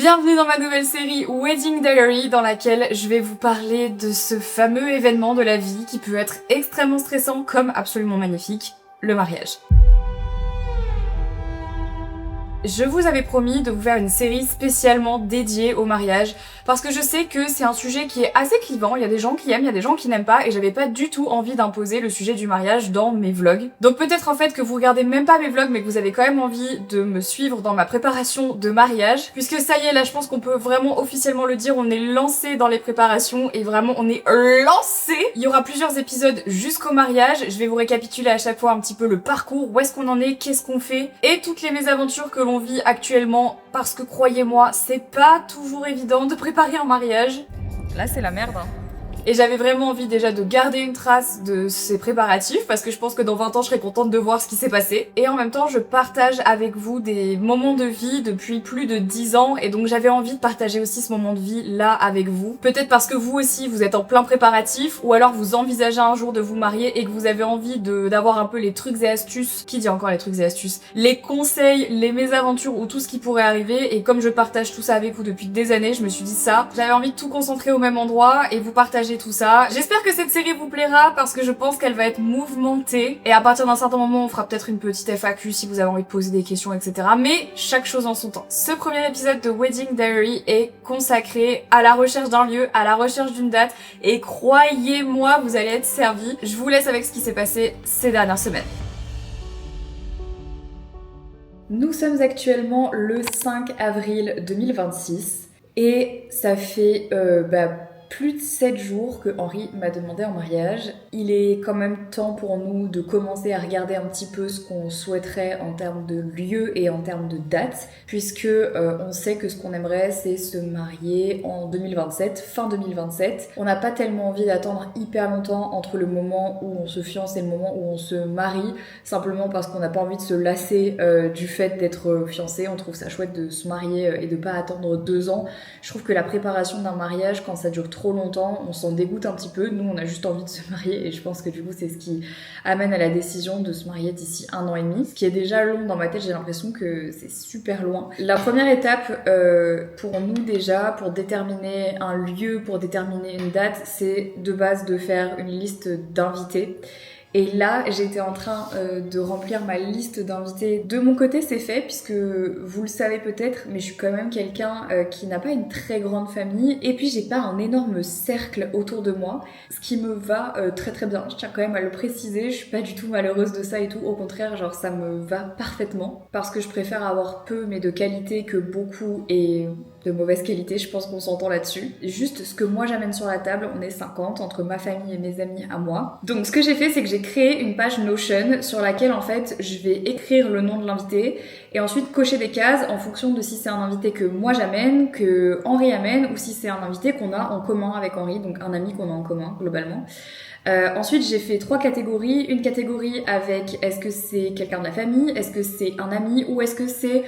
Bienvenue dans ma nouvelle série Wedding Diary dans laquelle je vais vous parler de ce fameux événement de la vie qui peut être extrêmement stressant comme absolument magnifique, le mariage. Je vous avais promis de vous faire une série spécialement dédiée au mariage parce que je sais que c'est un sujet qui est assez clivant, il y a des gens qui aiment, il y a des gens qui n'aiment pas et j'avais pas du tout envie d'imposer le sujet du mariage dans mes vlogs. Donc peut-être en fait que vous regardez même pas mes vlogs mais que vous avez quand même envie de me suivre dans ma préparation de mariage puisque ça y est là je pense qu'on peut vraiment officiellement le dire, on est lancé dans les préparations et vraiment on est lancé. Il y aura plusieurs épisodes jusqu'au mariage, je vais vous récapituler à chaque fois un petit peu le parcours, où est-ce qu'on en est, qu'est-ce qu'on fait et toutes les mésaventures que l'on vit actuellement parce que croyez-moi, c'est pas toujours évident de préparer un mariage. Là, c'est la merde, hein. Et j'avais vraiment envie déjà de garder une trace de ces préparatifs parce que je pense que dans 20 ans, je serai contente de voir ce qui s'est passé. Et en même temps, je partage avec vous des moments de vie depuis plus de 10 ans et donc j'avais envie de partager aussi ce moment de vie là avec vous. Peut-être parce que vous aussi, vous êtes en plein préparatif ou alors vous envisagez un jour de vous marier et que vous avez envie d'avoir un peu les trucs et astuces. Qui dit encore les trucs et astuces? Les conseils, les mésaventures ou tout ce qui pourrait arriver. Et comme je partage tout ça avec vous depuis des années, je me suis dit ça. J'avais envie de tout concentrer au même endroit et vous partager tout ça. J'espère que cette série vous plaira parce que je pense qu'elle va être mouvementée et à partir d'un certain moment on fera peut-être une petite FAQ si vous avez envie de poser des questions etc. Mais chaque chose en son temps. Ce premier épisode de Wedding Diary est consacré à la recherche d'un lieu, à la recherche d'une date et croyez-moi vous allez être servis. Je vous laisse avec ce qui s'est passé ces dernières semaines. Nous sommes actuellement le 5 avril 2026 et ça fait plus de 7 jours que Henri m'a demandé en mariage. Il est quand même temps pour nous de commencer à regarder un petit peu ce qu'on souhaiterait en termes de lieu et en termes de date, puisque on sait que ce qu'on aimerait c'est se marier en 2027, fin 2027. On n'a pas tellement envie d'attendre hyper longtemps entre le moment où on se fiance et le moment où on se marie, simplement parce qu'on n'a pas envie de se lasser du fait d'être fiancé. On trouve ça chouette de se marier et de pas attendre 2 ans. Je trouve que la préparation d'un mariage, quand ça dure trop longtemps, on s'en dégoûte un petit peu. Nous, on a juste envie de se marier et je pense que du coup, c'est ce qui amène à la décision de se marier d'ici 1 an et demi. Ce qui est déjà long dans ma tête, j'ai l'impression que c'est super loin. La première étape pour nous déjà, pour déterminer un lieu, pour déterminer une date, c'est de base de faire une liste d'invités. Et là, j'étais en train de remplir ma liste d'invités. De mon côté, c'est fait, puisque vous le savez peut-être, mais je suis quand même quelqu'un qui n'a pas une très grande famille. Et puis, j'ai pas un énorme cercle autour de moi, ce qui me va très très bien. Je tiens quand même à le préciser, je suis pas du tout malheureuse de ça et tout. Au contraire, genre ça me va parfaitement. Parce que je préfère avoir peu, mais de qualité que beaucoup et de mauvaise qualité, je pense qu'on s'entend là-dessus. Juste ce que moi j'amène sur la table, on est 50 entre ma famille et mes amis à moi. Donc ce que j'ai fait, c'est que j'ai créé une page Notion sur laquelle en fait je vais écrire le nom de l'invité et ensuite cocher des cases en fonction de si c'est un invité que moi j'amène, que Henri amène ou si c'est un invité qu'on a en commun avec Henri, donc un ami qu'on a en commun globalement. Ensuite, j'ai fait 3 catégories. Une catégorie avec est-ce que c'est quelqu'un de la famille, est-ce que c'est un ami ou est-ce que c'est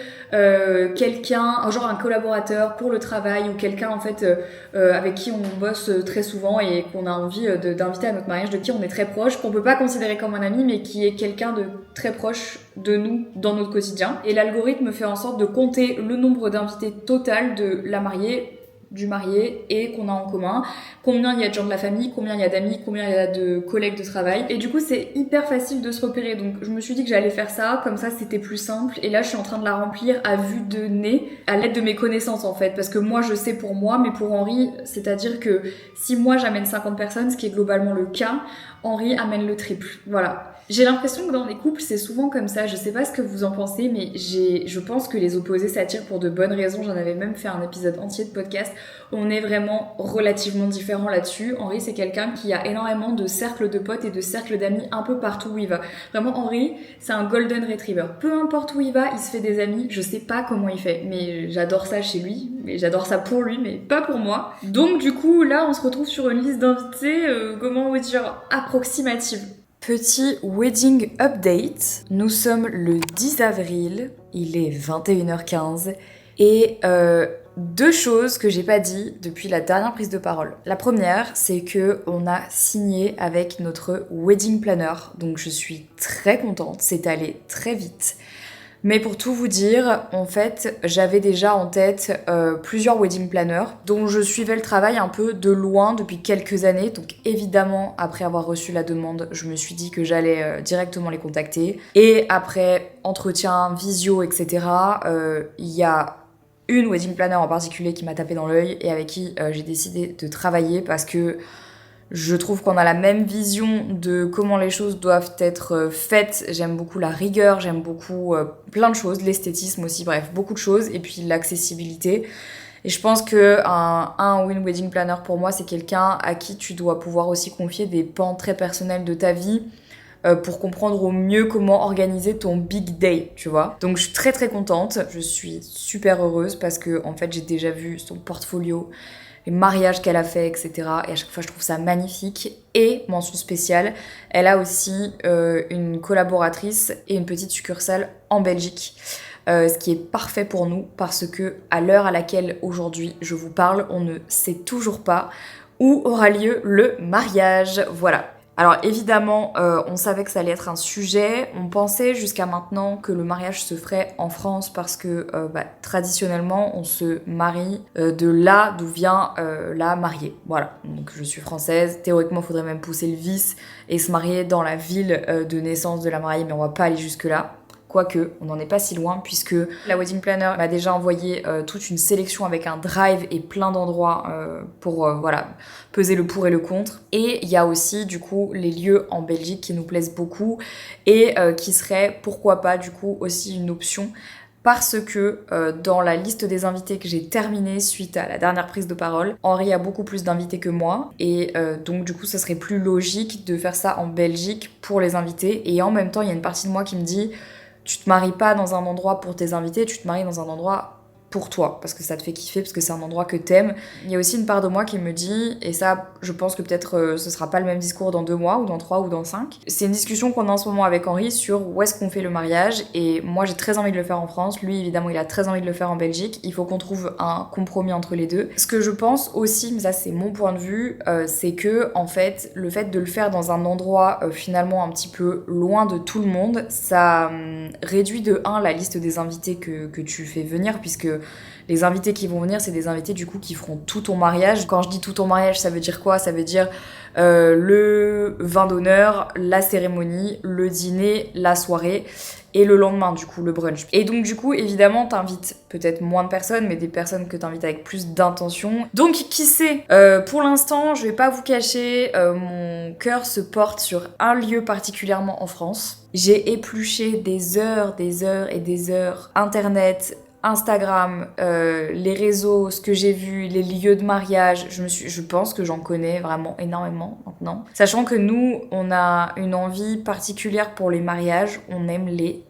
quelqu'un, genre un collaborateur pour le travail ou quelqu'un en fait avec qui on bosse très souvent et qu'on a envie d'inviter à notre mariage, de qui on est très proche, qu'on peut pas considérer comme un ami mais qui est quelqu'un de très proche de nous dans notre quotidien. Et l'algorithme fait en sorte de compter le nombre d'invités total de la mariée, du marié et qu'on a en commun, combien il y a de gens de la famille, combien il y a d'amis, combien il y a de collègues de travail et du coup c'est hyper facile de se repérer. Donc je me suis dit que j'allais faire ça, comme ça c'était plus simple et là je suis en train de la remplir à vue de nez, à l'aide de mes connaissances en fait, parce que moi je sais pour moi mais pour Henri, c'est-à-dire que si moi j'amène 50 personnes, ce qui est globalement le cas, Henri amène le triple, voilà. J'ai l'impression que dans les couples, c'est souvent comme ça. Je sais pas ce que vous en pensez, mais je pense que les opposés s'attirent pour de bonnes raisons. J'en avais même fait un épisode entier de podcast. On est vraiment relativement différents là-dessus. Henri, c'est quelqu'un qui a énormément de cercles de potes et de cercles d'amis un peu partout où il va. Vraiment, Henri, c'est un golden retriever. Peu importe où il va, il se fait des amis. Je sais pas comment il fait, mais j'adore ça chez lui. Mais j'adore ça pour lui, mais pas pour moi. Donc du coup, là, on se retrouve sur une liste d'invités, comment vous dire, approximative. Petit wedding update, nous sommes le 10 avril, il est 21h15 et 2 choses que j'ai pas dit depuis la dernière prise de parole. La première, c'est que on a signé avec notre wedding planner, donc je suis très contente, c'est allé très vite. Mais pour tout vous dire, en fait, j'avais déjà en tête plusieurs wedding planners dont je suivais le travail un peu de loin depuis quelques années. Donc évidemment, après avoir reçu la demande, je me suis dit que j'allais directement les contacter. Et après entretien, visio, etc., il y a une wedding planner en particulier qui m'a tapé dans l'œil et avec qui j'ai décidé de travailler parce que je trouve qu'on a la même vision de comment les choses doivent être faites. J'aime beaucoup la rigueur, j'aime beaucoup plein de choses, l'esthétisme aussi, bref, beaucoup de choses, et puis l'accessibilité. Et je pense que un ou une wedding planner pour moi, c'est quelqu'un à qui tu dois pouvoir aussi confier des pans très personnels de ta vie pour comprendre au mieux comment organiser ton big day, tu vois. Donc je suis très très contente, je suis super heureuse parce que en fait j'ai déjà vu son portfolio, les mariages qu'elle a fait, etc. Et à chaque fois, je trouve ça magnifique. Et, mention spéciale, elle a aussi une collaboratrice et une petite succursale en Belgique. Ce qui est parfait pour nous parce que à l'heure à laquelle aujourd'hui je vous parle, on ne sait toujours pas où aura lieu le mariage. Voilà. Alors évidemment, on savait que ça allait être un sujet. On pensait jusqu'à maintenant que le mariage se ferait en France parce que traditionnellement, on se marie de là d'où vient la mariée. Voilà, donc je suis française. Théoriquement, il faudrait même pousser le vice et se marier dans la ville de naissance de la mariée, mais on va pas aller jusque-là. Quoique, on n'en est pas si loin puisque la wedding planner m'a déjà envoyé toute une sélection avec un drive et plein d'endroits pour peser le pour et le contre. Et il y a aussi du coup les lieux en Belgique qui nous plaisent beaucoup et qui seraient pourquoi pas du coup aussi une option parce que dans la liste des invités que j'ai terminée suite à la dernière prise de parole, Henri a beaucoup plus d'invités que moi et donc du coup ça serait plus logique de faire ça en Belgique pour les invités et en même temps il y a une partie de moi qui me dit tu te maries pas dans un endroit pour tes invités, tu te maries dans un endroit pour toi, parce que ça te fait kiffer, parce que c'est un endroit que t'aimes. Il y a aussi une part de moi qui me dit, et ça, je pense que peut-être ce sera pas le même discours dans 2 mois, ou dans 3, ou dans 5. C'est une discussion qu'on a en ce moment avec Henri sur où est-ce qu'on fait le mariage, et moi j'ai très envie de le faire en France, lui évidemment il a très envie de le faire en Belgique, il faut qu'on trouve un compromis entre les deux. Ce que je pense aussi, mais ça c'est mon point de vue, c'est que en fait, le fait de le faire dans un endroit finalement un petit peu loin de tout le monde, ça réduit de 1 la liste des invités que tu fais venir, puisque les invités qui vont venir, c'est des invités du coup qui feront tout ton mariage. Quand je dis tout ton mariage, ça veut dire quoi? Ça veut dire le vin d'honneur, la cérémonie, le dîner, la soirée et le lendemain du coup le brunch. Et donc du coup évidemment t'invites peut-être moins de personnes mais des personnes que t'invites avec plus d'intention. Donc qui sait, pour l'instant je vais pas vous cacher, mon cœur se porte sur un lieu particulièrement en France. J'ai épluché des heures et des heures internet, Instagram, les réseaux, ce que j'ai vu, les lieux de mariage, je pense que j'en connais vraiment énormément maintenant. Sachant que nous, on a une envie particulière pour les mariages, on aime les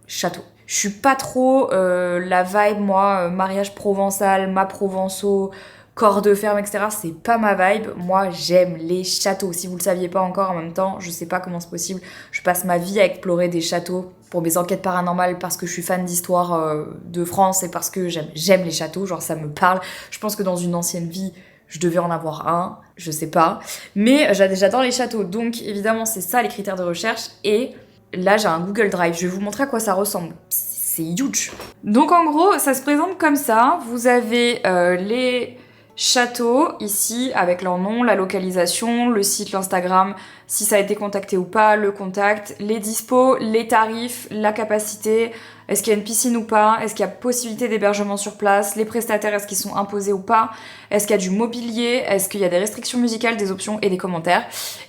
châteaux. Je suis pas trop la vibe, moi, mariage provençal, ma provençaux, corps de ferme, etc. C'est pas ma vibe. Moi, j'aime les châteaux. Si vous le saviez pas encore, en même temps, je sais pas comment c'est possible. Je passe ma vie à explorer des châteaux pour mes enquêtes paranormales parce que je suis fan d'histoire de France et parce que j'aime les châteaux. Genre, ça me parle. Je pense que dans une ancienne vie, je devais en avoir un. Je sais pas. Mais j'adore les châteaux. Donc, évidemment, c'est ça les critères de recherche. Et là, j'ai un Google Drive. Je vais vous montrer à quoi ça ressemble. C'est huge. Donc, en gros, ça se présente comme ça. Vous avez les châteaux ici avec leur nom, la localisation, le site, l'Instagram, si ça a été contacté ou pas, le contact, les dispos, les tarifs, la capacité, est-ce qu'il y a une piscine ou pas, est-ce qu'il y a possibilité d'hébergement sur place, les prestataires, est-ce qu'ils sont imposés ou pas, est-ce qu'il y a du mobilier, est-ce qu'il y a des restrictions musicales, des options et des commentaires.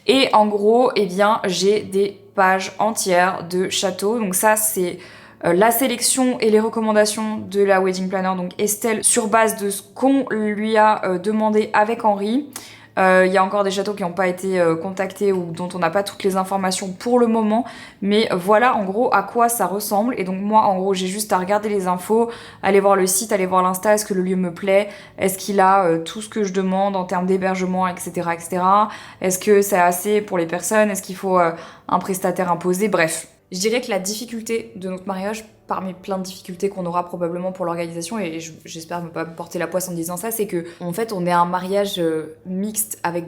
Et en gros, eh bien, j'ai des pages entières de châteaux. Donc ça, c'est la sélection et les recommandations de la wedding planner, donc Estelle, sur base de ce qu'on lui a demandé avec Henri. Il y a encore des châteaux qui n'ont pas été contactés ou dont on n'a pas toutes les informations pour le moment, mais voilà en gros à quoi ça ressemble. Et donc moi en gros j'ai juste à regarder les infos, aller voir le site, aller voir l'insta, est-ce que le lieu me plaît, est-ce qu'il a tout ce que je demande en termes d'hébergement, etc., etc. Est-ce que c'est assez pour les personnes, est-ce qu'il faut un prestataire imposé, bref. Je dirais que la difficulté de notre mariage, parmi plein de difficultés qu'on aura probablement pour l'organisation, et j'espère ne pas me porter la poisse en disant ça, c'est que en fait on est un mariage mixte avec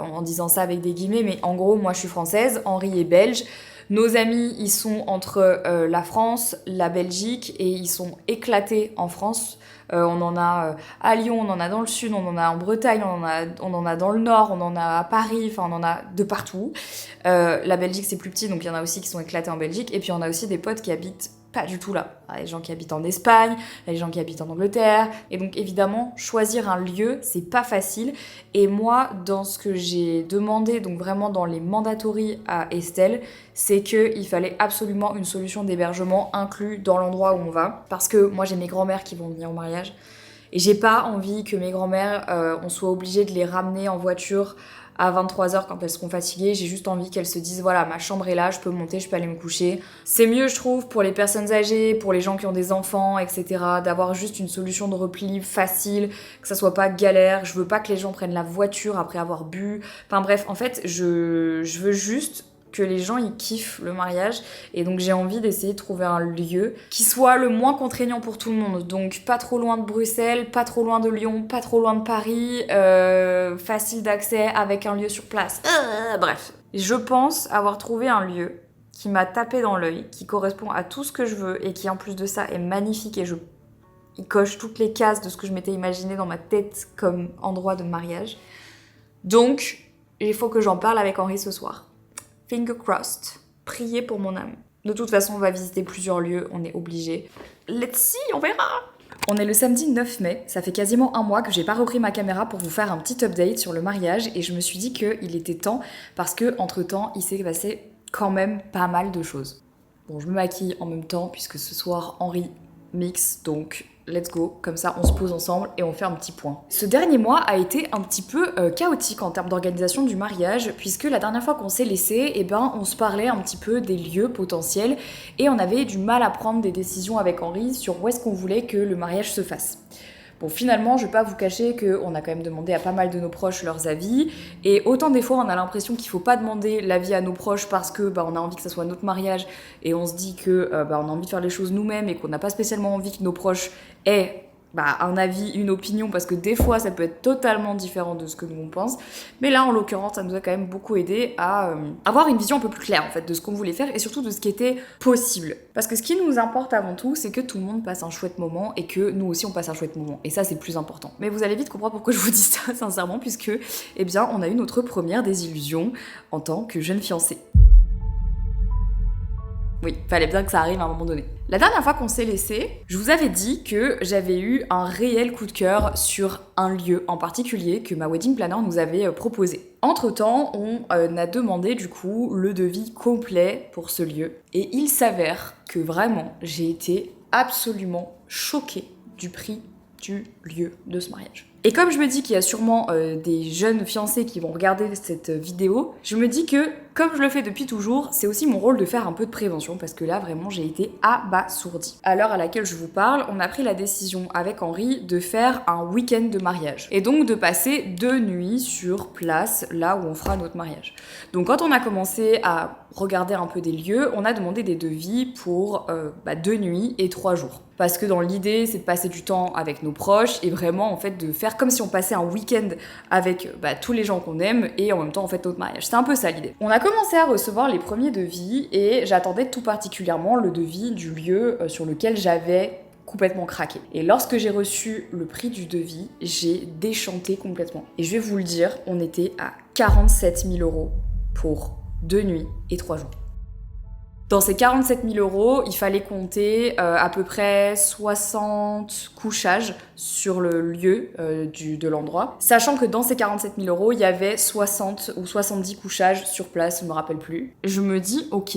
en disant ça avec des guillemets, mais en gros moi je suis française, Henri est belge, Nos amis, ils sont entre la France, la Belgique, et ils sont éclatés en France. On en a à Lyon, on en a dans le sud, on en a en Bretagne, on en a dans le nord, on en a à Paris, enfin on en a de partout. La Belgique c'est plus petit, donc il y en a aussi qui sont éclatés en Belgique, et puis on a aussi des potes qui habitent pas du tout là. Il y a des gens qui habitent en Espagne, il y a des gens qui habitent en Angleterre, et donc évidemment choisir un lieu c'est pas facile. Et moi dans ce que j'ai demandé, donc vraiment dans les mandatories à Estelle, c'est qu'il fallait absolument une solution d'hébergement inclus dans l'endroit où on va, parce que moi j'ai mes grands-mères qui vont venir au mariage, et j'ai pas envie que mes grands-mères, on soit obligé de les ramener en voiture à 23h quand elles seront fatiguées. J'ai juste envie qu'elles se disent voilà, ma chambre est là, je peux monter, je peux aller me coucher. C'est mieux, je trouve, pour les personnes âgées, pour les gens qui ont des enfants, etc., d'avoir juste une solution de repli facile, que ça soit pas galère. Je veux pas que les gens prennent la voiture après avoir bu. Enfin bref, en fait, je veux juste que les gens ils kiffent le mariage, et donc j'ai envie d'essayer de trouver un lieu qui soit le moins contraignant pour tout le monde, donc pas trop loin de Bruxelles, pas trop loin de Lyon, pas trop loin de Paris, facile d'accès avec un lieu sur place. Bref, je pense avoir trouvé un lieu qui m'a tapé dans l'œil, qui correspond à tout ce que je veux et qui en plus de ça est magnifique, et il coche toutes les cases de ce que je m'étais imaginé dans ma tête comme endroit de mariage. Donc il faut que j'en parle avec Henri ce soir. Finger crossed, priez pour mon âme. De toute façon, on va visiter plusieurs lieux, on est obligé. Let's see, on verra. On est le samedi 9 mai, ça fait quasiment un mois que j'ai pas repris ma caméra pour vous faire un petit update sur le mariage, et je me suis dit qu'il était temps, parce que entre temps, il s'est passé quand même pas mal de choses. Bon, je me maquille en même temps, puisque ce soir, Henri mix, donc let's go, comme ça on se pose ensemble et on fait un petit point. Ce dernier mois a été un petit peu chaotique en termes d'organisation du mariage, puisque la dernière fois qu'on s'est laissé, on se parlait un petit peu des lieux potentiels, et on avait du mal à prendre des décisions avec Henri sur où est-ce qu'on voulait que le mariage se fasse. Bon, finalement, je vais pas vous cacher qu'on a quand même demandé à pas mal de nos proches leurs avis, et autant des fois on a l'impression qu'il faut pas demander l'avis à nos proches parce que on a envie que ça soit notre mariage, et on se dit que on a envie de faire les choses nous-mêmes et qu'on n'a pas spécialement envie que nos proches aient un avis, une opinion, parce que des fois ça peut être totalement différent de ce que nous on pense. Mais là en l'occurrence ça nous a quand même beaucoup aidé à avoir une vision un peu plus claire en fait de ce qu'on voulait faire, et surtout de ce qui était possible. Parce que ce qui nous importe avant tout, c'est que tout le monde passe un chouette moment et que nous aussi on passe un chouette moment, et ça c'est le plus important. Mais vous allez vite comprendre pourquoi je vous dis ça sincèrement, puisque on a eu notre première désillusion en tant que jeune fiancée. Oui, fallait bien que ça arrive à un moment donné. La dernière fois qu'on s'est laissé, je vous avais dit que j'avais eu un réel coup de cœur sur un lieu en particulier que ma wedding planner nous avait proposé. Entre-temps, on a demandé du coup le devis complet pour ce lieu, et il s'avère que vraiment j'ai été absolument choquée du prix du lieu de ce mariage. Et comme je me dis qu'il y a sûrement des jeunes fiancés qui vont regarder cette vidéo, je me dis que, comme je le fais depuis toujours, c'est aussi mon rôle de faire un peu de prévention, parce que là, vraiment, j'ai été abasourdie. À l'heure à laquelle je vous parle, on a pris la décision avec Henri de faire un week-end de mariage, et donc de passer 2 nuits sur place, là où on fera notre mariage. Donc quand on a commencé à regarder un peu des lieux, on a demandé des devis pour 2 nuits et 3 jours. Parce que dans l'idée, c'est de passer du temps avec nos proches, et vraiment en fait de faire comme si on passait un week-end avec tous les gens qu'on aime, et en même temps en fait notre mariage. C'est un peu ça l'idée. On a commencé à recevoir les premiers devis, et j'attendais tout particulièrement le devis du lieu sur lequel j'avais complètement craqué. Et lorsque j'ai reçu le prix du devis, j'ai déchanté complètement. Et je vais vous le dire, on était à 47 000 € pour 2 nuits et 3 jours. Dans ces 47 000 €, il fallait compter à peu près 60 couchages sur le lieu de l'endroit. Sachant que dans ces 47 000 €, il y avait 60 ou 70 couchages sur place, je me rappelle plus. Je me dis, ok,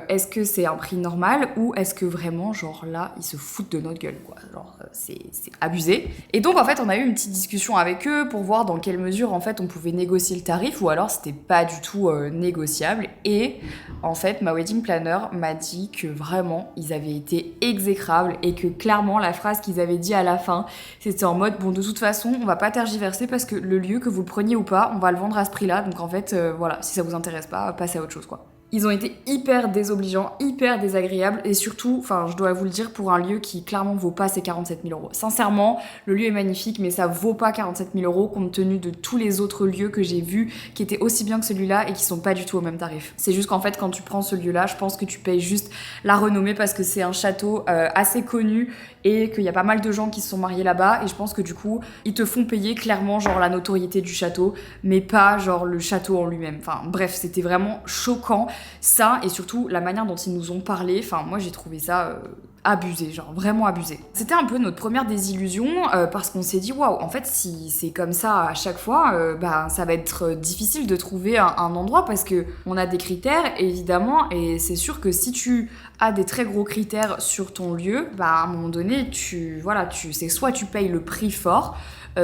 est-ce que c'est un prix normal, ou est-ce que vraiment, genre là, ils se foutent de notre gueule, quoi. Genre, c'est abusé. Et donc, en fait, on a eu une petite discussion avec eux pour voir dans quelle mesure, en fait, on pouvait négocier le tarif, ou alors c'était pas du tout négociable. Et en fait, ma wedding planner m'a dit que vraiment ils avaient été exécrables, et que clairement la phrase qu'ils avaient dit à la fin, c'était en mode bon, de toute façon on va pas tergiverser, parce que le lieu, que vous le preniez ou pas, on va le vendre à ce prix là, donc en fait voilà, si ça vous intéresse pas, passez à autre chose quoi. Ils ont été hyper désobligeants, hyper désagréables et surtout, enfin je dois vous le dire, pour un lieu qui clairement vaut pas ces 47 000 euros. Sincèrement, le lieu est magnifique mais ça vaut pas 47 000 euros compte tenu de tous les autres lieux que j'ai vus qui étaient aussi bien que celui-là et qui sont pas du tout au même tarif. C'est juste qu'en fait quand tu prends ce lieu-là, je pense que tu payes juste la renommée parce que c'est un château assez connu et qu'il y a pas mal de gens qui se sont mariés là-bas et je pense que du coup ils te font payer clairement genre la notoriété du château mais pas genre le château en lui-même. Enfin bref, c'était vraiment choquant. Ça, et surtout la manière dont ils nous ont parlé, enfin moi j'ai trouvé ça abusé, genre vraiment abusé. C'était un peu notre première désillusion parce qu'on s'est dit waouh, en fait si c'est comme ça à chaque fois, bah ça va être difficile de trouver un endroit parce que on a des critères évidemment et c'est sûr que si tu as des très gros critères sur ton lieu, bah à un moment donné c'est soit tu payes le prix fort,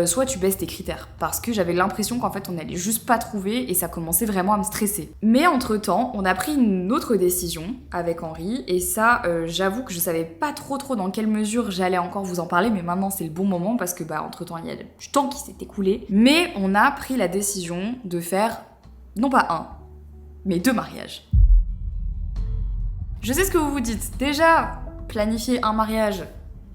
soit tu baisses tes critères. Parce que j'avais l'impression qu'en fait on allait juste pas trouver et ça commençait vraiment à me stresser. Mais entre temps, on a pris une autre décision avec Henri et ça, j'avoue que je savais pas trop dans quelle mesure j'allais encore vous en parler, mais maintenant c'est le bon moment parce que bah entre temps il y a du temps qui s'est écoulé. Mais on a pris la décision de faire non pas un, mais 2 mariages. Je sais ce que vous vous dites. Déjà, planifier un mariage,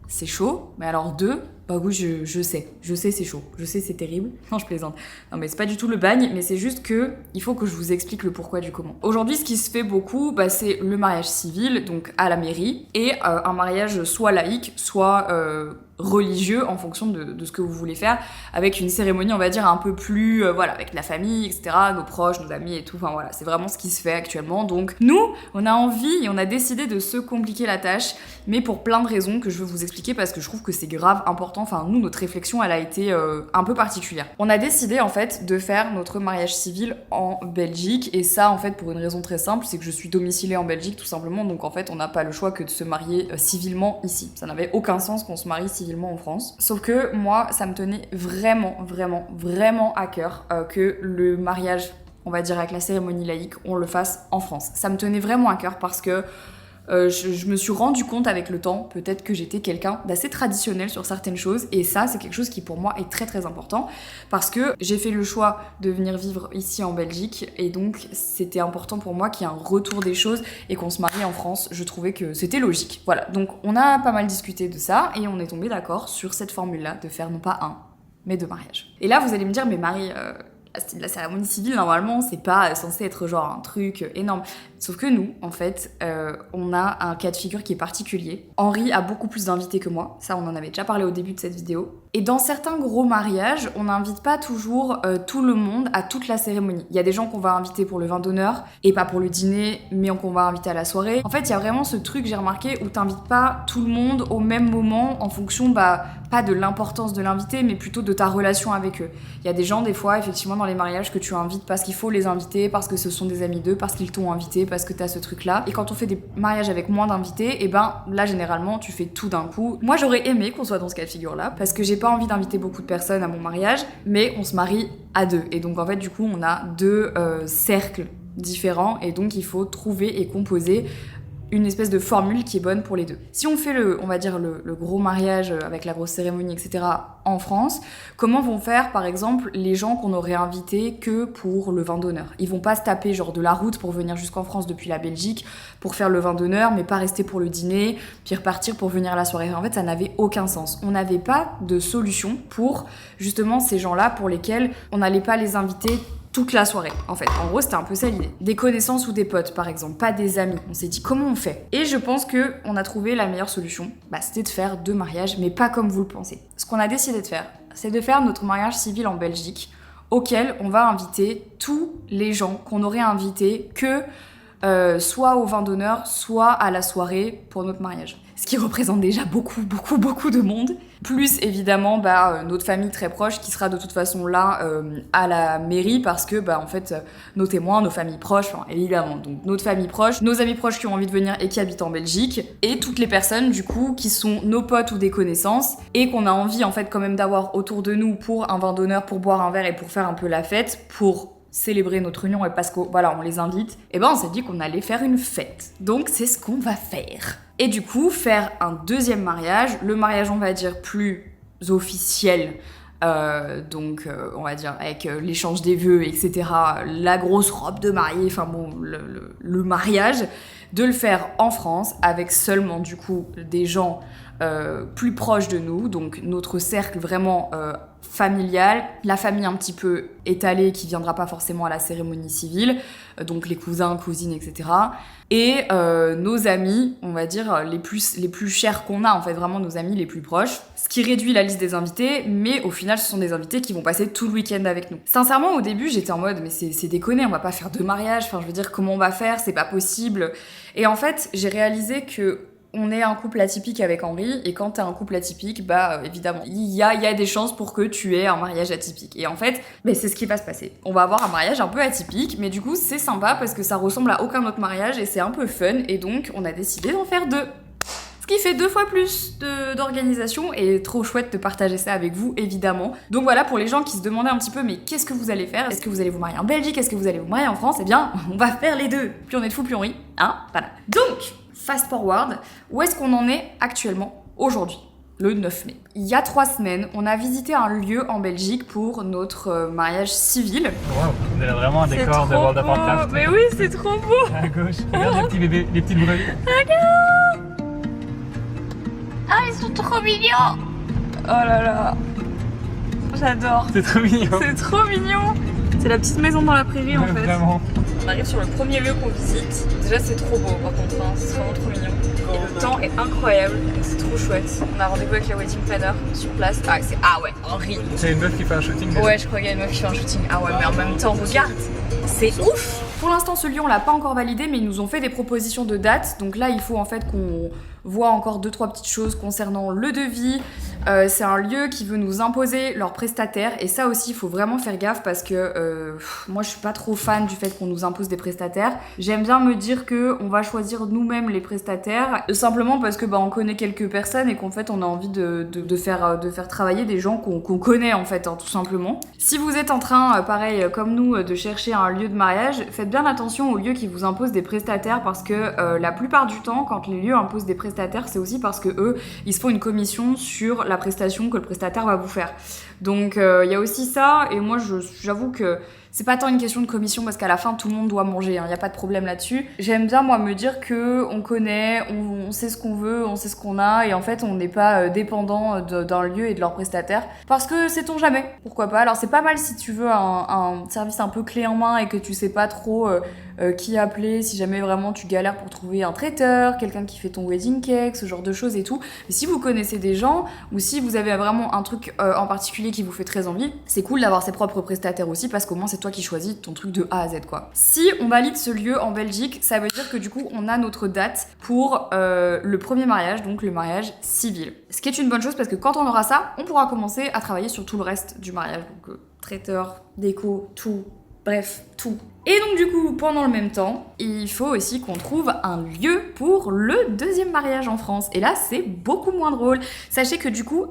c'est chaud, mais alors 2, bah oui, je sais c'est chaud, je sais c'est terrible, non je plaisante, non mais c'est pas du tout le bagne, mais c'est juste que il faut que je vous explique le pourquoi du comment. Aujourd'hui ce qui se fait beaucoup, bah, c'est le mariage civil, donc à la mairie, et un mariage soit laïque, soit religieux en fonction de ce que vous voulez faire, avec une cérémonie on va dire un peu plus, voilà, avec la famille, etc., nos proches, nos amis et tout, enfin voilà, c'est vraiment ce qui se fait actuellement, donc nous, on a envie et on a décidé de se compliquer la tâche, mais pour plein de raisons que je veux vous expliquer parce que je trouve que c'est grave important. Enfin, nous, notre réflexion, elle a été un peu particulière. On a décidé, en fait, de faire notre mariage civil en Belgique. Et ça, en fait, pour une raison très simple, c'est que je suis domiciliée en Belgique, tout simplement. Donc, en fait, on n'a pas le choix que de se marier civilement ici. Ça n'avait aucun sens qu'on se marie civilement en France. Sauf que moi, ça me tenait vraiment à cœur que le mariage, on va dire, avec la cérémonie laïque, on le fasse en France. Ça me tenait vraiment à cœur parce que je me suis rendu compte avec le temps, peut-être que j'étais quelqu'un d'assez traditionnel sur certaines choses et ça c'est quelque chose qui pour moi est très important parce que j'ai fait le choix de venir vivre ici en Belgique et donc c'était important pour moi qu'il y ait un retour des choses et qu'on se marie en France, je trouvais que c'était logique. Voilà, donc on a pas mal discuté de ça et on est tombé d'accord sur cette formule-là de faire non pas un, mais 2 mariages. Et là vous allez me dire mais Marie... la cérémonie civile, normalement, c'est pas censé être genre un truc énorme. Sauf que nous, en fait, on a un cas de figure qui est particulier. Henri a beaucoup plus d'invités que moi. Ça, on en avait déjà parlé au début de cette vidéo. Et dans certains gros mariages, on n'invite pas toujours tout le monde à toute la cérémonie. Il y a des gens qu'on va inviter pour le vin d'honneur et pas pour le dîner, mais qu'on va inviter à la soirée. En fait, il y a vraiment ce truc, j'ai remarqué, où t'invites pas tout le monde au même moment en fonction, bah, pas de l'importance de l'invité, mais plutôt de ta relation avec eux. Il y a des gens, des fois, effectivement, dans les mariages que tu invites parce qu'il faut les inviter, parce que ce sont des amis d'eux, parce qu'ils t'ont invité, parce que t'as ce truc-là. Et quand on fait des mariages avec moins d'invités, et ben là, généralement, tu fais tout d'un coup. Moi, j'aurais aimé qu'on soit dans ce cas de figure-là, parce que j'ai pas envie d'inviter beaucoup de personnes à mon mariage, mais on se marie à 2. Et donc, en fait, du coup, on a 2 cercles différents, et donc il faut trouver et composer une espèce de formule qui est bonne pour les 2. Si on fait on va dire le gros mariage avec la grosse cérémonie, etc. en France, comment vont faire par exemple les gens qu'on aurait invités que pour le vin d'honneur? Ils vont pas se taper genre de la route pour venir jusqu'en France depuis la Belgique pour faire le vin d'honneur, mais pas rester pour le dîner, puis repartir pour venir à la soirée. En fait, ça n'avait aucun sens. On n'avait pas de solution pour justement ces gens-là pour lesquels on n'allait pas les inviter toute la soirée, en fait. En gros, c'était un peu ça l'idée. Des connaissances ou des potes, par exemple, pas des amis. On s'est dit, comment on fait? Et je pense que on a trouvé la meilleure solution. Bah, c'était de faire 2 mariages, mais pas comme vous le pensez. Ce qu'on a décidé de faire, c'est de faire notre mariage civil en Belgique, auquel on va inviter tous les gens qu'on aurait invités que soit au vin d'honneur, soit à la soirée pour notre mariage. Ce qui représente déjà beaucoup de monde. Plus évidemment notre famille très proche qui sera de toute façon là à la mairie parce que en fait nos témoins, nos familles proches, enfin évidemment, donc notre famille proche, nos amis proches qui ont envie de venir et qui habitent en Belgique et toutes les personnes du coup qui sont nos potes ou des connaissances et qu'on a envie en fait quand même d'avoir autour de nous pour un vin d'honneur, pour boire un verre et pour faire un peu la fête, pour célébrer notre union et parce que voilà, on les invite, et on s'est dit qu'on allait faire une fête. Donc c'est ce qu'on va faire. Et du coup, faire un 2e mariage, le mariage on va dire plus officiel, Donc on va dire avec l'échange des vœux, etc., la grosse robe de mariée, enfin bon, le mariage, de le faire en France avec seulement du coup des gens plus proches de nous, donc notre cercle vraiment familial, la famille un petit peu étalée qui viendra pas forcément à la cérémonie civile, donc les cousins, cousines, etc. Et nos amis, on va dire, les plus chers qu'on a, en fait, vraiment nos amis les plus proches. Ce qui réduit la liste des invités, mais au final, ce sont des invités qui vont passer tout le week-end avec nous. Sincèrement, au début, j'étais en mode, mais c'est déconné, on va pas faire 2 mariages, enfin, je veux dire, comment on va faire, c'est pas possible. Et en fait, j'ai réalisé que on est un couple atypique avec Henri, et quand t'es un couple atypique, bah évidemment, il y a des chances pour que tu aies un mariage atypique. Et en fait, c'est ce qui va se passer. On va avoir un mariage un peu atypique, mais du coup c'est sympa parce que ça ressemble à aucun autre mariage et c'est un peu fun, et donc on a décidé d'en faire 2. Ce qui fait 2 fois plus d'organisation, et trop chouette de partager ça avec vous, évidemment. Donc voilà, pour les gens qui se demandaient un petit peu, mais qu'est-ce que vous allez faire? Est-ce que vous allez vous marier en Belgique? Est-ce que vous allez vous marier en France? Eh bien, on va faire les 2. Plus on est de fous, plus on rit. Hein? Voilà. Donc, fast forward, où est-ce qu'on en est actuellement aujourd'hui, le 9 mai? Il y a 3 semaines, on a visité un lieu en Belgique pour notre mariage civil. Wow, on a vraiment un décor de World of Warcraft. Mais oui, c'est trop beau. À gauche, regarde les petits bébés, les petites brebis. Regarde. Ah, ils sont trop mignons. Oh là là, j'adore. C'est trop mignon. C'est trop mignon. C'est la petite maison dans la prairie en fait. Vraiment. On arrive sur le premier lieu qu'on visite. Déjà c'est trop beau par contre, hein. C'est vraiment trop mignon. Et le temps est incroyable, c'est trop chouette. On a rendez-vous avec la wedding planner sur place. Ah ouais, Henri. C'est une meuf qui fait un shooting déjà. Ouais, je crois qu'il y a une meuf qui fait un shooting. Ah ouais, mais en même temps, regarde, c'est ouf. Pour l'instant, ce lieu, on l'a pas encore validé, mais ils nous ont fait des propositions de dates. Donc là, il faut en fait qu'on voit encore 2-3 petites choses concernant le devis. C'est un lieu qui veut nous imposer leurs prestataires, et ça aussi il faut vraiment faire gaffe parce que moi je suis pas trop fan du fait qu'on nous impose des prestataires. J'aime bien me dire que on va choisir nous-mêmes les prestataires, simplement parce que on connaît quelques personnes et qu'en fait on a envie de faire travailler des gens qu'on connaît en fait, hein, tout simplement. Si vous êtes en train, pareil comme nous, de chercher un lieu de mariage, faites bien attention aux lieux qui vous imposent des prestataires, parce que la plupart du temps quand les lieux imposent des prestataires, c'est aussi parce que eux ils se font une commission sur la prestation que le prestataire va vous faire. Donc il y a aussi ça, et moi j'avoue que c'est pas tant une question de commission parce qu'à la fin tout le monde doit manger, hein, y a pas de problème là-dessus. J'aime bien moi me dire que on connaît, on sait ce qu'on veut, on sait ce qu'on a, et en fait on n'est pas dépendant d'un lieu et de leur prestataire, parce que sait-on jamais, pourquoi pas. Alors c'est pas mal si tu veux un service un peu clé en main et que tu sais pas trop qui appeler si jamais vraiment tu galères pour trouver un traiteur, quelqu'un qui fait ton wedding cake, ce genre de choses et tout. Mais si vous connaissez des gens, ou si vous avez vraiment un truc en particulier qui vous fait très envie, c'est cool d'avoir ses propres prestataires aussi, parce qu'au moins c'est toi qui choisis ton truc de A à Z, quoi. Si on valide ce lieu en Belgique, ça veut dire que du coup on a notre date pour le premier mariage, donc le mariage civil. Ce qui est une bonne chose, parce que quand on aura ça, on pourra commencer à travailler sur tout le reste du mariage, donc traiteur, déco, tout. Bref, tout. Et donc du coup, pendant le même temps, il faut aussi qu'on trouve un lieu pour le deuxième mariage en France. Et là, c'est beaucoup moins drôle. Sachez que du coup,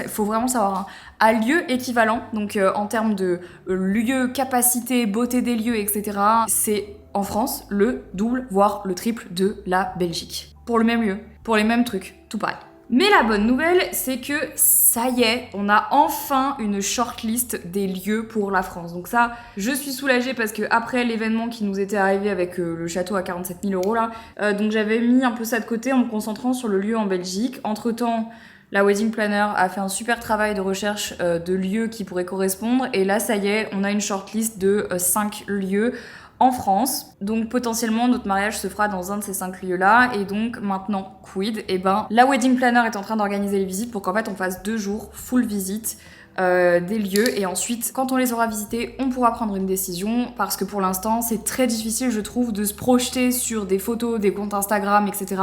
faut vraiment savoir, à lieu équivalent, donc en termes de lieu, capacité, beauté des lieux, etc., c'est en France le double, voire le triple de la Belgique. Pour le même lieu, pour les mêmes trucs, tout pareil. Mais la bonne nouvelle, c'est que ça y est, on a enfin une shortlist des lieux pour la France. Donc ça, je suis soulagée parce que après l'événement qui nous était arrivé avec le château à 47 000 € là, donc j'avais mis un peu ça de côté en me concentrant sur le lieu en Belgique. Entre-temps, la wedding planner a fait un super travail de recherche de lieux qui pourraient correspondre. Et là, ça y est, on a une shortlist de 5 lieux en France. Donc potentiellement notre mariage se fera dans un de ces 5 lieux-là. Et donc maintenant, quid? Et la wedding planner est en train d'organiser les visites pour qu'en fait on fasse 2 jours full visite des lieux, et ensuite quand on les aura visités on pourra prendre une décision, parce que pour l'instant c'est très difficile, je trouve, de se projeter sur des photos, des comptes Instagram, etc.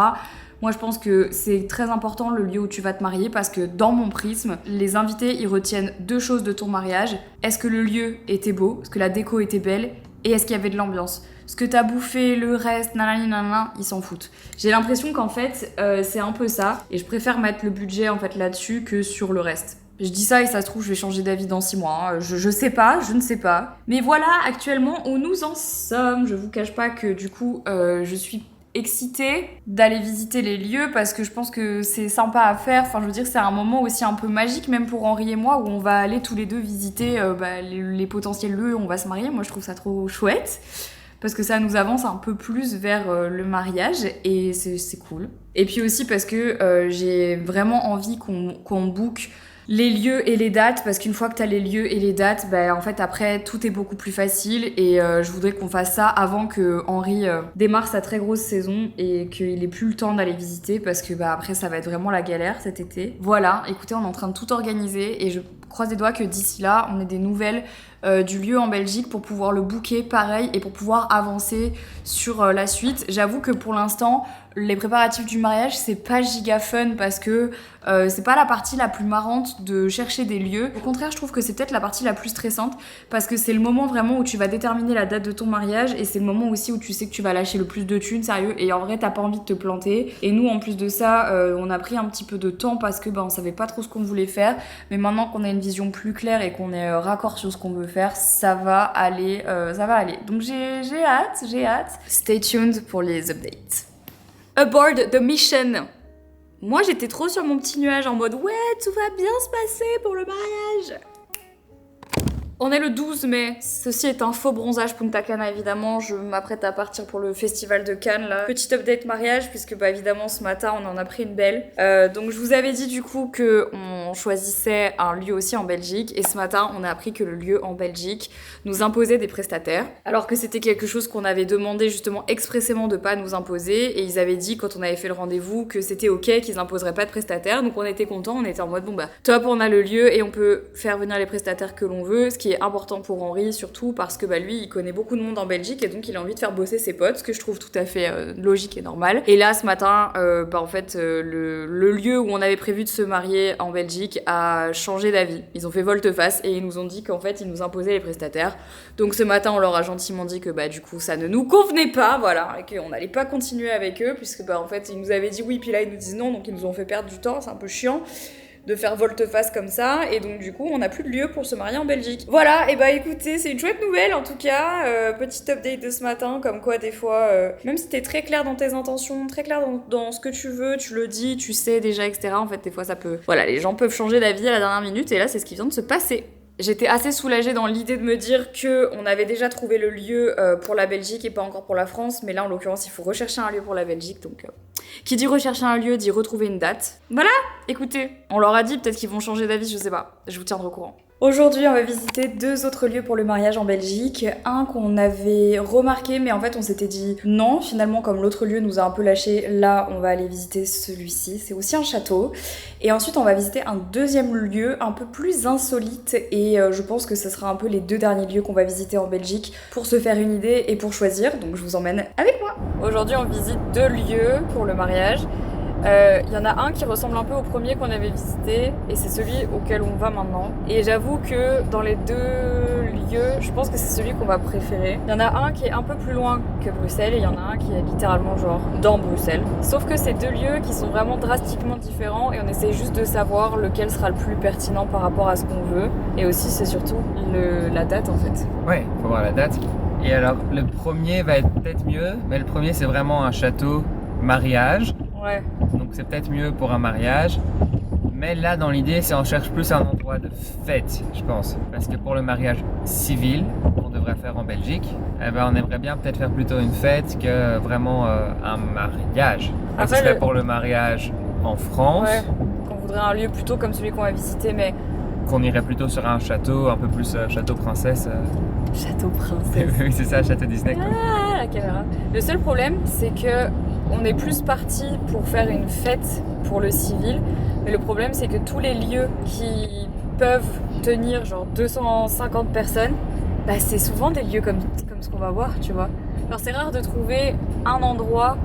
Moi je pense que c'est très important le lieu où tu vas te marier, parce que dans mon prisme, les invités ils retiennent 2 choses de ton mariage. Est-ce que le lieu était beau? Est-ce que la déco était belle? Et est-ce qu'il y avait de l'ambiance? Ce que t'as bouffé, le reste, nanana, ils s'en foutent. J'ai l'impression qu'en fait, c'est un peu ça. Et je préfère mettre le budget en fait là-dessus que sur le reste. Je dis ça et ça se trouve, je vais changer d'avis dans 6 mois. Hein. Je sais pas, je ne sais pas. Mais voilà actuellement où nous en sommes. Je vous cache pas que du coup, je suis excitée d'aller visiter les lieux parce que je pense que c'est sympa à faire. Enfin, je veux dire, c'est un moment aussi un peu magique, même pour Henri et moi, où on va aller tous les deux visiter les potentiels lieux où on va se marier. Moi, je trouve ça trop chouette parce que ça nous avance un peu plus vers le mariage et c'est cool. Et puis aussi parce que j'ai vraiment envie qu'on book les lieux et les dates, parce qu'une fois que t'as les lieux et les dates, en fait après tout est beaucoup plus facile et je voudrais qu'on fasse ça avant que Henri démarre sa très grosse saison et qu'il ait plus le temps d'aller visiter parce que après ça va être vraiment la galère cet été. Voilà, écoutez, on est en train de tout organiser et je croise les doigts que d'ici là on ait des nouvelles du lieu en Belgique pour pouvoir le booker pareil et pour pouvoir avancer sur la suite. J'avoue que pour l'instant les préparatifs du mariage c'est pas giga fun parce que c'est pas la partie la plus marrante de chercher des lieux. Au contraire, je trouve que c'est peut-être la partie la plus stressante parce que c'est le moment vraiment où tu vas déterminer la date de ton mariage et c'est le moment aussi où tu sais que tu vas lâcher le plus de thunes, sérieux, et en vrai t'as pas envie de te planter. Et nous en plus de ça, on a pris un petit peu de temps parce que on savait pas trop ce qu'on voulait faire, mais maintenant qu'on a une vision plus claire et qu'on est raccord sur ce qu'on veut faire, ça va aller. Donc j'ai hâte. Stay tuned pour les updates. Aboard the mission. Moi, j'étais trop sur mon petit nuage en mode « Ouais, tout va bien se passer pour le mariage !» On est le 12 mai. Ceci est un faux bronzage Punta Cana, évidemment. Je m'apprête à partir pour le festival de Cannes, là. Petit update mariage, puisque, évidemment, ce matin, on en a pris une belle. Donc, je vous avais dit, du coup, qu'on choisissait un lieu aussi en Belgique. Et ce matin, on a appris que le lieu en Belgique nous imposait des prestataires. Alors que c'était quelque chose qu'on avait demandé, justement, expressément de pas nous imposer. Et ils avaient dit, quand on avait fait le rendez-vous, que c'était OK, qu'ils imposeraient pas de prestataires. Donc, on était contents. On était en mode, top, on a le lieu et on peut faire venir les prestataires que l'on veut. Ce qui est important pour Henri, surtout parce que lui il connaît beaucoup de monde en Belgique et donc il a envie de faire bosser ses potes, ce que je trouve tout à fait logique et normal. Et là ce matin en fait le lieu où on avait prévu de se marier en Belgique a changé d'avis. Ils ont fait volte-face et ils nous ont dit qu'en fait ils nous imposaient les prestataires. Donc ce matin on leur a gentiment dit que du coup ça ne nous convenait pas, voilà, et qu'on n'allait pas continuer avec eux puisque en fait ils nous avaient dit oui puis là ils nous disent non, donc ils nous ont fait perdre du temps, c'est un peu chiant de faire volte-face comme ça, et donc du coup on n'a plus de lieu pour se marier en Belgique. Voilà, et écoutez, c'est une chouette nouvelle en tout cas, petite update de ce matin, comme quoi des fois, même si t'es très clair dans tes intentions, très clair dans ce que tu veux, tu le dis, tu sais déjà, etc. En fait des fois ça peut... Voilà, les gens peuvent changer d'avis à la dernière minute, et là c'est ce qui vient de se passer. J'étais assez soulagée dans l'idée de me dire qu'on avait déjà trouvé le lieu pour la Belgique et pas encore pour la France, mais là en l'occurrence il faut rechercher un lieu pour la Belgique, donc qui dit rechercher un lieu dit retrouver une date. Voilà, écoutez, on leur a dit, peut-être qu'ils vont changer d'avis, je sais pas, je vous tiendrai au courant. Aujourd'hui, on va visiter 2 autres lieux pour le mariage en Belgique. Un qu'on avait remarqué, mais en fait, on s'était dit non. Finalement, comme l'autre lieu nous a un peu lâché, là, on va aller visiter celui-ci. C'est aussi un château. Et ensuite, on va visiter un deuxième lieu un peu plus insolite. Et je pense que ce sera un peu les 2 derniers lieux qu'on va visiter en Belgique pour se faire une idée et pour choisir. Donc, je vous emmène avec moi. Aujourd'hui, on visite 2 lieux pour le mariage. Y en a un qui ressemble un peu au premier qu'on avait visité et c'est celui auquel on va maintenant. Et j'avoue que dans les 2 lieux, je pense que c'est celui qu'on va préférer. Il y en a un qui est un peu plus loin que Bruxelles et il y en a un qui est littéralement genre dans Bruxelles. Sauf que c'est 2 lieux qui sont vraiment drastiquement différents et on essaye juste de savoir lequel sera le plus pertinent par rapport à ce qu'on veut. Et aussi c'est surtout la date en fait. Ouais, faut voir la date. Et alors le premier va être peut-être mieux, mais le premier c'est vraiment un château mariage. Ouais. Donc c'est peut-être mieux pour un mariage. Mais là, dans l'idée, c'est on cherche plus un endroit de fête, je pense. Parce que pour le mariage civil, qu'on devrait faire en Belgique, on aimerait bien peut-être faire plutôt une fête que vraiment un mariage. Ça serait pour le mariage en France. Ouais, qu'on voudrait un lieu plutôt comme celui qu'on va visiter, mais... Qu'on irait plutôt sur un château, un peu plus château princesse. Château princesse. Oui, c'est ça, château Disney. Quoi. Ah, la caméra. Le seul problème, c'est que on est plus parti pour faire une fête pour le civil, mais le problème, c'est que tous les lieux qui peuvent tenir genre 250 personnes, c'est souvent des lieux comme ce qu'on va voir, tu vois. Alors c'est rare de trouver un endroit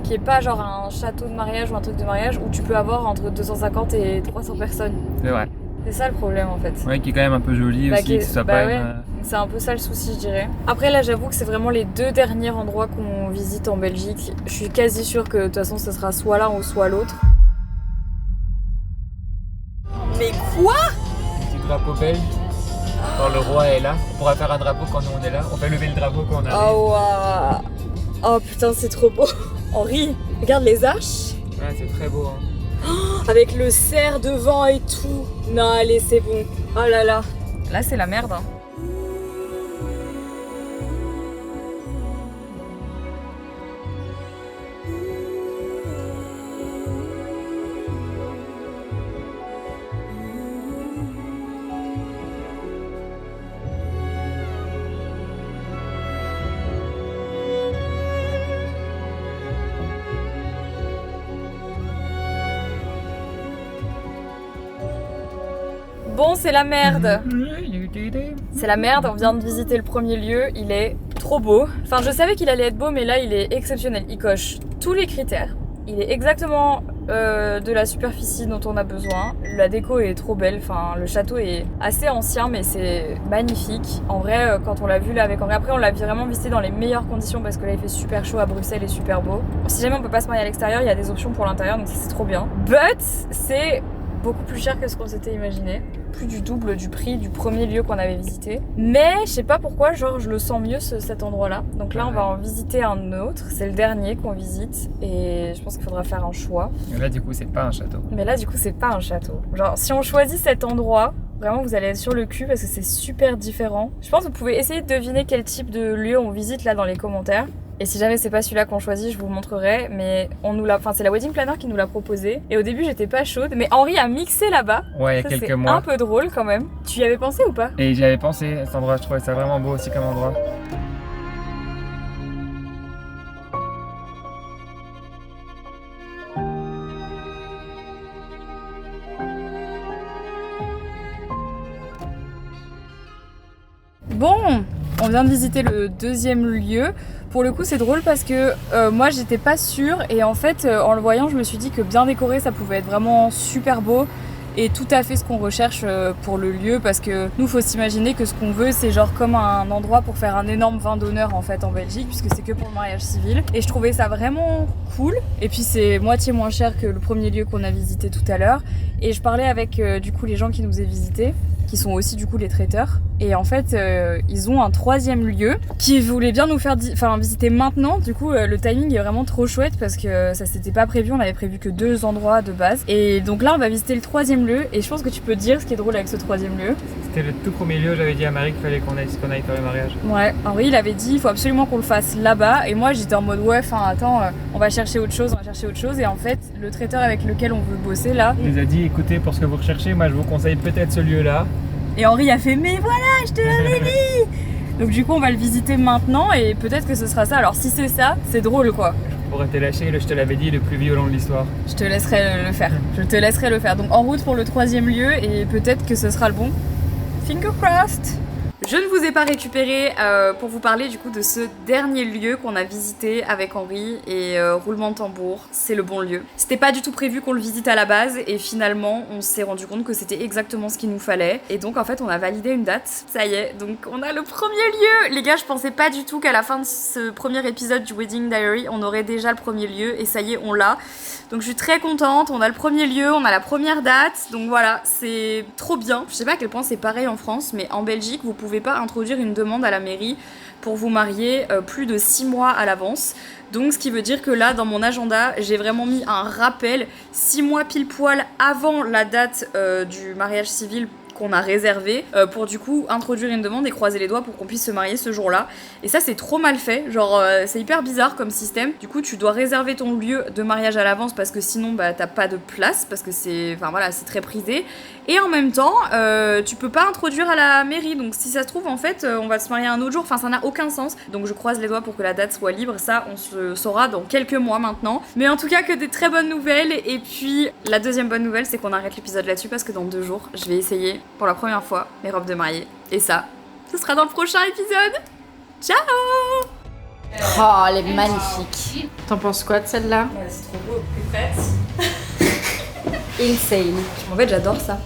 qui est pas genre un château de mariage ou un truc de mariage où tu peux avoir entre 250 et 300 personnes. C'est vrai. C'est ça le problème en fait. Ouais, qui est quand même un peu joli aussi, que ce soit pas ouais. C'est un peu ça le souci, je dirais. Après là, j'avoue que c'est vraiment les 2 derniers endroits qu'on visite en Belgique. Je suis quasi sûre que de toute façon, ce sera soit l'un ou soit l'autre. Mais quoi? Petit drapeau belge. Quand le roi est là, on pourra faire un drapeau quand nous on est là. On fait lever le drapeau quand on arrive. Oh waouh. Oh putain, c'est trop beau. Henri, regarde les arches. Ouais, c'est très beau. Hein. Avec le cerf devant et tout. Non, allez, c'est bon. Oh là là. Là, c'est la merde. Hein. Bon, c'est la merde. C'est la merde, on vient de visiter le premier lieu, il est trop beau. Enfin, je savais qu'il allait être beau, mais là, il est exceptionnel. Il coche tous les critères. Il est exactement de la superficie dont on a besoin. La déco est trop belle. Enfin, le château est assez ancien, mais c'est magnifique. En vrai, quand on l'a vu là avec Henri, après, on l'a vraiment visité dans les meilleures conditions parce que là, il fait super chaud à Bruxelles et super beau. Si jamais on peut pas se marier à l'extérieur, il y a des options pour l'intérieur, donc ça, c'est trop bien. But, c'est beaucoup plus cher que ce qu'on s'était imaginé. Plus du double du prix du premier lieu qu'on avait visité. Mais je sais pas pourquoi, genre je le sens mieux cet endroit-là. Donc là on va en visiter un autre. C'est le dernier qu'on visite et je pense qu'il faudra faire un choix. Et là du coup c'est pas un château. Mais là du coup c'est pas un château. Genre si on choisit cet endroit, vraiment vous allez être sur le cul parce que c'est super différent. Je pense que vous pouvez essayer de deviner quel type de lieu on visite là dans les commentaires. Et si jamais c'est pas celui-là qu'on choisit, je vous montrerai. Mais c'est la wedding planner qui nous l'a proposé. Et au début, j'étais pas chaude. Mais Henri a mixé là-bas. Ouais, il y a quelques mois. C'est un peu drôle quand même. Tu y avais pensé ou pas? Et j'y avais pensé à cet endroit. Je trouvais ça vraiment beau aussi comme endroit. Bon, on vient de visiter le deuxième lieu. Pour le coup, c'est drôle parce que moi, j'étais pas sûre. Et en fait, en le voyant, je me suis dit que bien décoré, ça pouvait être vraiment super beau. Et tout à fait ce qu'on recherche pour le lieu. Parce que nous, faut s'imaginer que ce qu'on veut, c'est genre comme un endroit pour faire un énorme vin d'honneur en fait en Belgique. Puisque c'est que pour le mariage civil. Et je trouvais ça vraiment cool. Et puis, c'est moitié moins cher que le premier lieu qu'on a visité tout à l'heure. Et je parlais avec du coup les gens qui nous avaient visités, qui sont aussi du coup les traiteurs. Et en fait, ils ont un troisième lieu qui voulait bien nous faire visiter maintenant. Du coup, le timing est vraiment trop chouette parce que ça s'était pas prévu. On avait prévu que 2 endroits de base. Et donc là, on va visiter le troisième lieu. Et je pense que tu peux dire ce qui est drôle avec ce troisième lieu. C'était le tout premier lieu, j'avais dit à Marie qu'il fallait qu'on aille faire le mariage. Ouais, Henri, il avait dit il faut absolument qu'on le fasse là-bas. Et moi, j'étais en mode ouais, attends, on va chercher autre chose. Et en fait, le traiteur avec lequel on veut bosser là, il nous a dit écoutez, pour ce que vous recherchez, moi je vous conseille peut-être ce lieu-là. Et Henri a fait mais voilà, je te l'avais dit. Donc du coup on va le visiter maintenant et peut-être que ce sera ça. Alors si c'est ça, c'est drôle quoi. Je pourrais te lâcher, je te l'avais dit, le plus violent de l'histoire. Je te laisserai le faire. Je te laisserai le faire. Donc en route pour le troisième lieu et peut-être que ce sera le bon. Finger crossed. Je ne vous ai pas récupéré pour vous parler du coup de ce dernier lieu qu'on a visité avec Henri et roulement de tambour, c'est le bon lieu. C'était pas du tout prévu qu'on le visite à la base et finalement on s'est rendu compte que c'était exactement ce qu'il nous fallait et donc en fait on a validé une date. Ça y est, donc on a le premier lieu. Les gars, je pensais pas du tout qu'à la fin de ce premier épisode du Wedding Diary on aurait déjà le premier lieu et ça y est, on l'a. Donc je suis très contente, on a le premier lieu, on a la première date, donc voilà, c'est trop bien. Je sais pas à quel point c'est pareil en France, mais en Belgique, vous pouvez pas introduire une demande à la mairie pour vous marier plus de 6 mois à l'avance. Donc ce qui veut dire que là, dans mon agenda, j'ai vraiment mis un rappel 6 mois pile poil avant la date du mariage civil qu'on a réservé pour du coup introduire une demande et croiser les doigts pour qu'on puisse se marier ce jour-là. Et ça c'est trop mal fait, genre c'est hyper bizarre comme système. Du coup tu dois réserver ton lieu de mariage à l'avance parce que sinon bah t'as pas de place parce que c'est très prisé. Et en même temps tu peux pas introduire à la mairie, donc si ça se trouve en fait on va se marier un autre jour, enfin ça n'a aucun sens. Donc je croise les doigts pour que la date soit libre, ça on se saura dans quelques mois maintenant. Mais en tout cas que des très bonnes nouvelles. Et puis la deuxième bonne nouvelle c'est qu'on arrête l'épisode là-dessus parce que dans 2 jours je vais essayer pour la première fois mes robes de mariée. Et ça, ce sera dans le prochain épisode. Ciao! Oh, elle est magnifique. T'en penses quoi de celle-là? C'est trop beau, plus prête. Insane. En fait, j'adore ça.